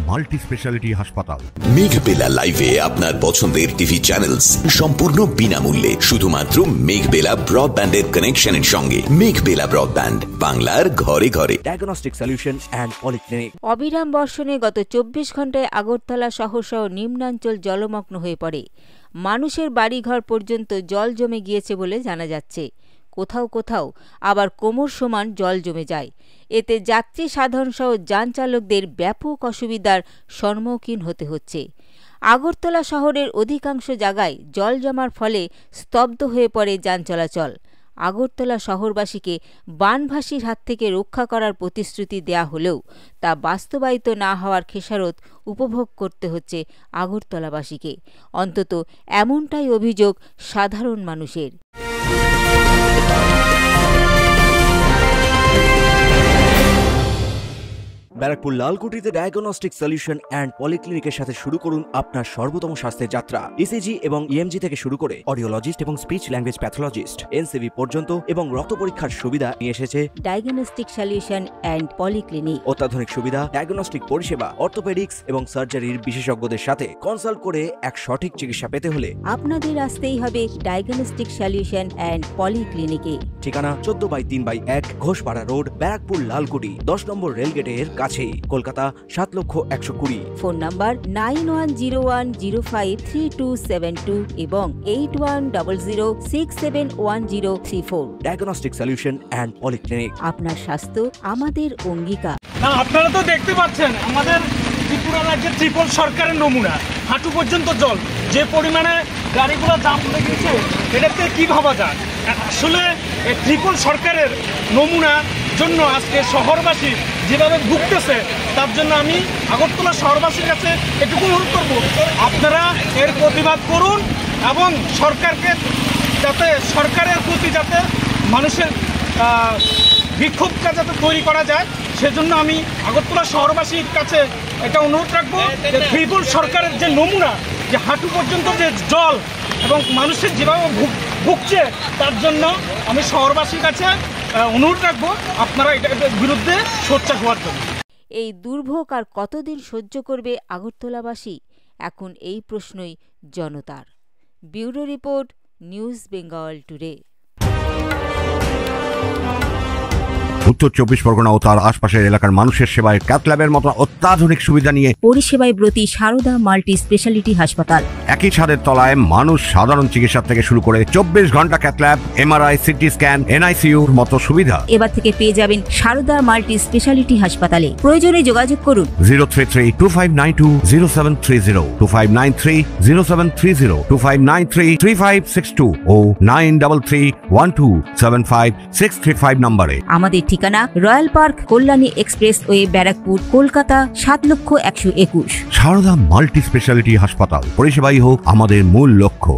Multi speciality হাসপাতাল। মেঘবেলা লাইভে আপনার পছন্দের টিভি চ্যানেলস সম্পূর্ণ বিনামূল্যে, শুধুমাত্র মেঘবেলা ব্রডব্যান্ডের কানেকশনের সঙ্গে। মেঘবেলা ব্রডব্যান্ড, বাংলার ঘরে ঘরে। Diagnostic solution and polyclinic. অবিরাম বর্ষণে গত 24 ঘন্টায় আগরতলা শহর সহ নিম্নাঞ্চল জলমগ্ন হয়ে পড়ে। মানুষের বাড়িঘর পর্যন্ত জল জমে গিয়েছে বলে জানা যাচ্ছে। কোথাও কোথাও আবার কোমর সমান জল জমে যায়। এতে যাত্রী সাধারণ সহ যান চালকদের ব্যাপক অসুবিধার সম্মুখীন হতে হচ্ছে। আগরতলা শহরের অধিকাংশ জায়গায় জল জমার ফলে স্তব্ধ হয়ে পড়ে যান চলাচল। আগরতলা শহরবাসীকে বানভাসির হাত থেকে রক্ষা করার প্রতিশ্রুতি দেয়া হলেও তা বাস্তবায়িত না হওয়ার খেসারত উপভোগ করতে হচ্ছে আগরতলাবাসীকে। অন্তত এমনটাই অভিযোগ সাধারণ মানুষের। ব্যারাকপুর লালকুটিতে ডায়াগনস্টিক সলিউশন অ্যান্ড পলিক্লিনিকের সাথে শুরু করুন আপনার সর্বোত্তম স্বাস্থ্যের যাত্রা। ইসিজি এবং ইএমজি থেকে শুরু করে অডিওলজিস্ট এবং স্পিচ ল্যাঙ্গুয়েজ প্যাথোলজিস্ট, এনসিবি পর্যন্ত এবং রক্ত পরীক্ষার সুবিধা নিয়ে এসেছে ডায়াগনস্টিক সলিউশন অ্যান্ড পলিক্লিনিক। অত্যাধুনিক সুবিধা, ডায়াগনস্টিক পরিষেবা, অর্থোপেডিক্স এবং সার্জারির বিশেষজ্ঞদের সাথে কনসাল্ট করে এক সঠিক চিকিৎসা পেতে হলে আপনাদের আসতেই হবে ডায়াগনস্টিক সলিউশন অ্যান্ড পলিক্লিনিকে। ঠিকানা 14/3/1 ঘোষপাড়া রোড, ব্যারাকপুর লালকুটি, 10 নম্বর রেলগেটের কাছেই, কলকাতা 7,120,000। ফোন নাম্বার 9101053272 এবং 8100671034। Diagnostic solution and polyclinic. আপনার স্বাস্থ্য আমাদের অঙ্গীকার। না, আপনারা তো দেখতে পাচ্ছেন আমাদের ত্রিপুরা রাজ্যের ত্রিপল সরকারের নমুনা, হাঁটু পর্যন্ত জল, যে পরিমাণে গাড়িগুলো জাম লেগেছে, এটাতে কি ভাবা যায়? আসলে ত্রিপল সরকারের নমুনা জন্য আজকে শহরবাসী যেভাবে ভুগতেছে, তার জন্য আমি আগরতলা শহরবাসীর কাছে এটুকু অনুরোধ করব, আপনারা এর প্রতিবাদ করুন এবং সরকারকে যাতে সরকারের প্রতি যাতে মানুষের বিক্ষোভটা যাতে তৈরি করা যায়, সেজন্য আমি আগরতলা শহরবাসীর কাছে এটা অনুরোধ রাখবো যে ত্রিপল সরকারের যে নমুনা, যে হাঁটু পর্যন্ত যে জল এবং মানুষের যেভাবে ভুগছে, তার জন্য আমি শহরবাসীর কাছে অনুরোধ রাখবো আপনারা এটার বিরুদ্ধে সোচ্চার হওয়ার জন্য। এই দুর্ভোগ আর কতদিন সহ্য করবে আগরতলাবাসী? এখন এই প্রশ্নই জনতার। Bureau report, news Bengal today. উত্তর 24 পরগনা ও তার আশপাশের এলাকার মানুষের সেবায় ক্যাথল্যাবের মতো অত্যাধুনিক সুবিধা নিয়ে পরিষেবায় ব্রতী সারদা মাল্টি স্পেশালিটি হাসপাতাল। একই ছাদের তলায় মানুষ সাধারণ চিকিৎসা থেকে শুরু করে 24 ঘন্টা ক্যাথল্যাব, এমআরআই, সিটি স্ক্যান, এনআইসিইউর মতো সুবিধা এবার থেকে পেয়ে যাবেন সারদা মাল্টি স্পেশালিটি হাসপাতালে। প্রয়োজনে যোগাযোগ করুন 033-2592-0730, 2593-0730, 2593-3562 ও 9331275635 নম্বরে। আমাদের ঠিকানা Royal Park, Kalyani expressway, Barrackpore, Kolkata 7,121,000। Sarada multi speciality হাসপাতাল, পরিষেবাই হোক আমাদের মূল লক্ষ্য।